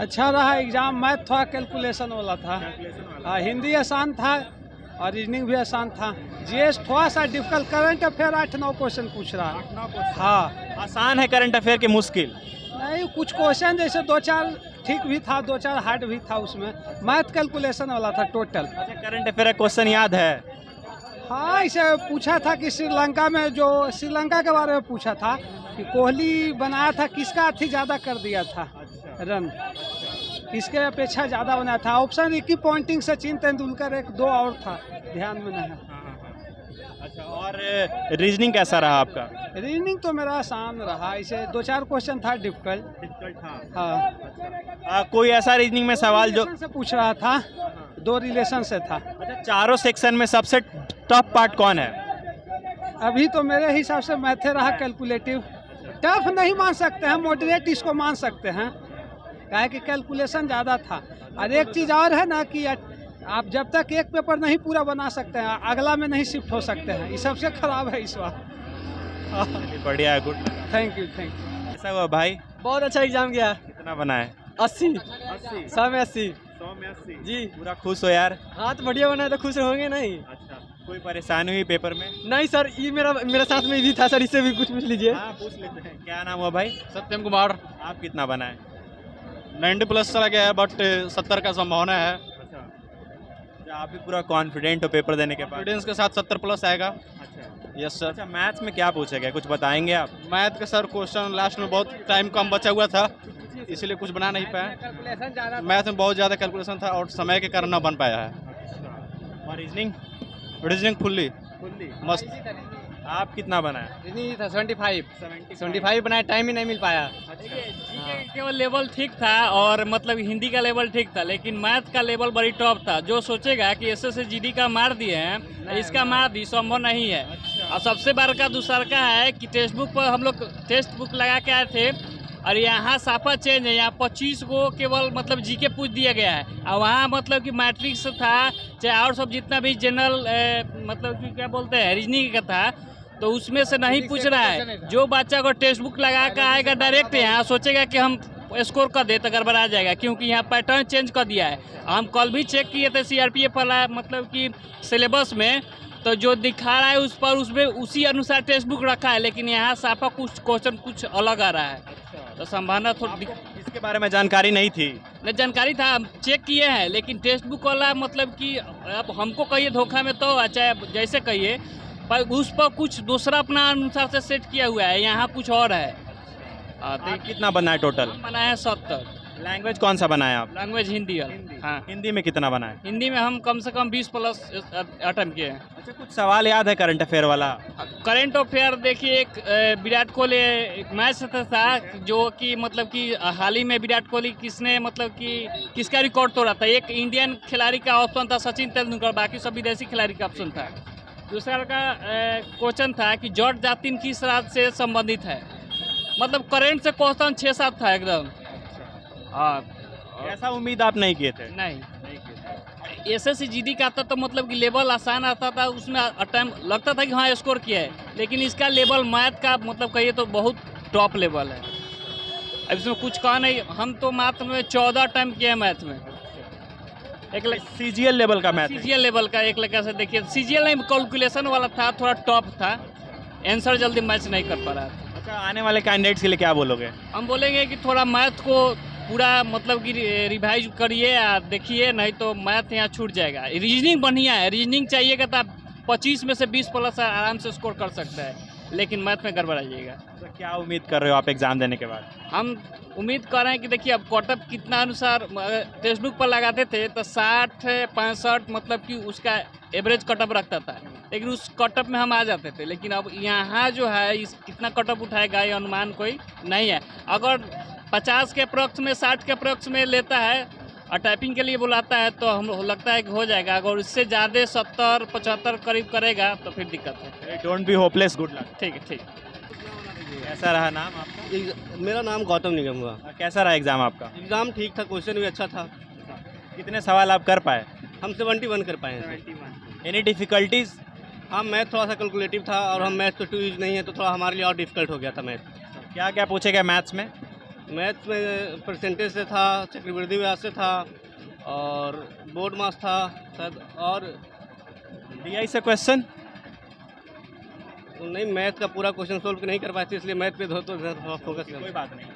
अच्छा रहा exam. Math थोड़ा कैलकुलेशन वाला था। हिंदी आसान था और रीजनिंग भी आसान था। जीएस थोड़ा सा डिफिकल्ट, करंट अफेयर 8-9 क्वेश्चन पूछ रहा है। हाँ, आसान है करंट अफेयर की मुश्किल? नहीं कुछ क्वेश्चन जैसे 2-4 ठीक भी था, 2-4 हार्ड भी था उसमें। मैथ कैलकुलेशन वाला था टोटल। अच्छा, करंट अफेयर का क्वेश्चन याद है? हाँ, इसे पूछा था कि श्रीलंका में जो श्रीलंका के बारे में पूछा था कि कोहली बनाया था, किसका अथी ज़्यादा कर दिया था रन, किसके अपेक्षा ज़्यादा बनाया था। Option Ricky Ponting, Sachin Tendulkar, 1-2 और था, ध्यान में नहीं है। अच्छा, और रीजनिंग कैसा रहा आपका? रीजनिंग तो मेरा आसान रहा, इसे 2-4 क्वेश्चन था डिफिकल्ट। हाँ। कोई ऐसा रीजनिंग में सवाल जो रिलेशन से पूछ रहा था, 2 रिलेशन से था। अच्छा, चारों सेक्शन में सबसे टफ पार्ट कौन है? अभी तो मेरे हिसाब से मैथे रहा, कैलकुलेटिव। टफ नहीं मान सकते हैं, मॉडरेट इसको मान सकते हैं, काहे कि कैलकुलेशन ज़्यादा था। और एक चीज़ और है ना कि आप जब तक एक पेपर नहीं पूरा बना सकते हैं, अगला में नहीं शिफ्ट हो सकते हैं। ये सबसे खराब है इस बार। बढ़िया है, गुड। Thank you. कैसा हुआ भाई? बहुत अच्छा एग्जाम गया। कितना बना है? 80 100 में 80 जी। पूरा खुश हो यार? हाँ तो बढ़िया बना है तो खुश होंगे नहीं? अच्छा, कोई परेशानी हुई पेपर में? नहीं सर, ये मेरा साथ में भी था सर, इससे भी कुछ पूछ लीजिए। हाँ, पूछ लेते हैं। क्या नाम हुआ भाई? सत्यम कुमार। आप कितना बना है? 90+ चला गया है, बट 70 का संभावना है। अच्छा, आप भी पूरा कॉन्फिडेंट हो पेपर देने के बाद? कॉन्फिडेंस के साथ 70+ आएगा। अच्छा। Yes sir. अच्छा, मैथ्स में क्या पूछा गया, कुछ बताएंगे आप? मैथ का सर क्वेश्चन लास्ट में बहुत टाइम कम बचा हुआ था, इसलिए कुछ बना नहीं पाया। मैथ में बहुत ज़्यादा कैलकुलेशन था और समय के कारण ना बन पाया है। और रीजनिंग? रीजनिंग फुल्ली मस्त। आप कितना बना है? नहीं था 75 बनाया, टाइम ही नहीं मिल पाया। केवल लेवल ठीक था और मतलब हिंदी का लेवल ठीक था, लेकिन मैथ का लेवल बड़ी टॉप था। जो सोचेगा कि एसएससी जीडी का मार दिए हैं, इसका मार दी, संभव नहीं है। और सबसे बड़ा का दूसरा का है कि टेक्स्ट बुक पर हम लोग टेक्स्ट बुक लगा के आए थे और यहाँ साफा चेंज है। यहाँ 25 को केवल मतलब जीके पूछ दिया गया है और वहाँ मतलब कि मैट्रिक्स था, चाहे और सब जितना भी जनरल मतलब कि क्या बोलते हैं रीजनिंग का था, तो उसमें से नहीं पूछ रहा है। जो बच्चा को टेक्स्ट बुक लगा कर आएगा डायरेक्ट यहाँ सोचेगा कि हम स्कोर कर दे तो गड़बड़ा जाएगा, क्योंकि यहाँ पैटर्न चेंज कर दिया है। हम कल भी चेक किए थे सीआरपीएफ वाला मतलब कि सिलेबस में, तो जो दिखा रहा है उस पर उसमें उसी अनुसार टेक्स्ट बुक रखा है, लेकिन यहाँ साफा कुछ क्वेश्चन कुछ अलग आ रहा है। तो संभावना थोड़ी इसके बारे में जानकारी नहीं थी? नहीं, जानकारी था, हम चेक किए हैं, लेकिन टेक्स्ट बुक वाला मतलब कि अब हमको कहिए धोखा में तो चाहे जैसे कहिए, पर उस पर कुछ दूसरा अपना अनुसार से सेट किया हुआ है, यहाँ कुछ और है। तो कितना बना है टोटल? बना है 70। लैंग्वेज कौन सा बनाया आप? लैंग्वेज हिंदी है। हाँ, हिंदी में कितना बना है? हिंदी में हम कम से कम 20+ अटेम्प्ट किए हैं। अच्छा, कुछ सवाल याद है करंट अफेयर वाला? करंट अफेयर देखिए, एक विराट कोहली एक मैच था जो कि मतलब कि हाल ही में विराट कोहली किसने मतलब कि किसका रिकॉर्ड तोड़ा था। एक इंडियन खिलाड़ी का ऑप्शन था सचिन तेंदुलकर, बाकी सब विदेशी खिलाड़ी का ऑप्शन था। दूसरा का क्वेश्चन था कि जॉर्ज जातिन किस राज्य से संबंधित है। मतलब करंट से क्वेश्चन 6-7 था एकदम। ऐसा उम्मीद आप नहीं किए थे? नहीं, एसएससी जीडी का आता तो मतलब कि लेवल आसान आता था, उसमें टाइम लगता था कि हाँ स्कोर किया है, लेकिन इसका लेवल मैथ का मतलब कहिए तो बहुत टॉप लेवल है। अब इसमें कुछ कहा नहीं, हम तो मात्र में 14 टाइम किए हैं मैथ में। एक सीजीएल लेवल का मैथ? सीजीएल लेवल का एक लेकर से देखिए, सीजीएल नहीं कैलकुलेशन वाला था, थोड़ा टॉप था, आंसर जल्दी मैच नहीं कर पा रहा था। अच्छा, आने वाले कैंडिडेट्स के लिए क्या बोलोगे? हम बोलेंगे कि थोड़ा मैथ को पूरा मतलब कि रिवाइज करिए या देखिए, नहीं तो मैथ यहाँ छूट जाएगा। रीजनिंग बढ़िया है, रीजनिंग चाहिएगा तो आप 25 में से 20+ आराम से स्कोर कर सकते हैं, लेकिन मैथ में गड़बड़ा जाइएगा। तो क्या उम्मीद कर रहे हो आप एग्जाम देने के बाद? हम उम्मीद कर रहे हैं कि देखिए, अब कटअप कितना अनुसार टेक्स्ट बुक पर लगाते थे तो 60-65 मतलब कि उसका एवरेज कटअप रखता था, लेकिन उस कटअप में हम आ जाते थे। लेकिन अब यहाँ जो है इस कितना कटअप उठाएगा ये अनुमान कोई नहीं है। अगर 50 के अप्रॉक्स में 60 के अप्रॉक्स में लेता है और टाइपिंग के लिए बुलाता है तो हम लगता है कि हो जाएगा। अगर इससे ज़्यादा 70-75 करीब करेगा तो फिर दिक्कत है। Don't be hopeless, good luck. ठीक है, ठीक। कैसा रहा नाम आपका? मेरा नाम गौतम निगम हुआ। कैसा रहा एग्जाम आपका? एग्जाम ठीक था, क्वेश्चन भी अच्छा था। कितने सवाल आप कर पाए? हम 71 कर पाए हैं। Any difficulties? हाँ, मैथ थोड़ा सा कैलकुलेटिव था और हम मैथ तो 2 यूज नहीं है, तो थोड़ा हमारे लिए और डिफिकल्ट हो गया था मैथ। क्या क्या पूछे गए मैथ्स में? मैथ में परसेंटेज से था, चक्रवृद्धि व्याज से था और बोर्ड मास था शायद, और DI से क्वेश्चन नहीं, मैथ का पूरा क्वेश्चन सोल्व नहीं कर पाए थे, इसलिए मैथ पे तो फोकस कोई बात नहीं।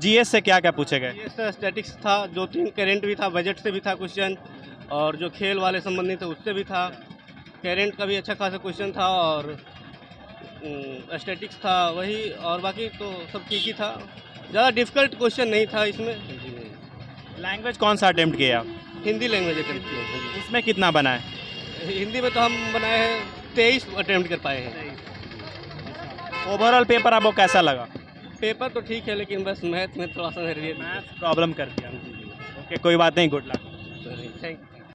GS से क्या क्या पूछे गए? ये स्टैटिक्स था, 2-3 करेंट भी था, बजट से भी था क्वेश्चन, और जो खेल वाले संबंधित थे उससे भी था। करेंट का भी अच्छा खासा क्वेश्चन था और स्टैटिक्स था वही, और बाकी तो सब ठीक ही था, ज़्यादा डिफ़िकल्ट क्वेश्चन नहीं था इसमें। लैंग्वेज कौन सा अटेम्प्ट किया? हिंदी लैंग्वेज अटेम्प्ट किए हैं। उसमें कितना बनाए? हिंदी में तो हम बनाए हैं 23 अटेम्प्ट कर पाए हैं। ओवरऑल पेपर आपको कैसा लगा? पेपर तो ठीक है, लेकिन बस मैथ में थोड़ा सा प्रॉब्लम कर दिया। ओके, कोई बात नहीं, गुड लक। Thank you.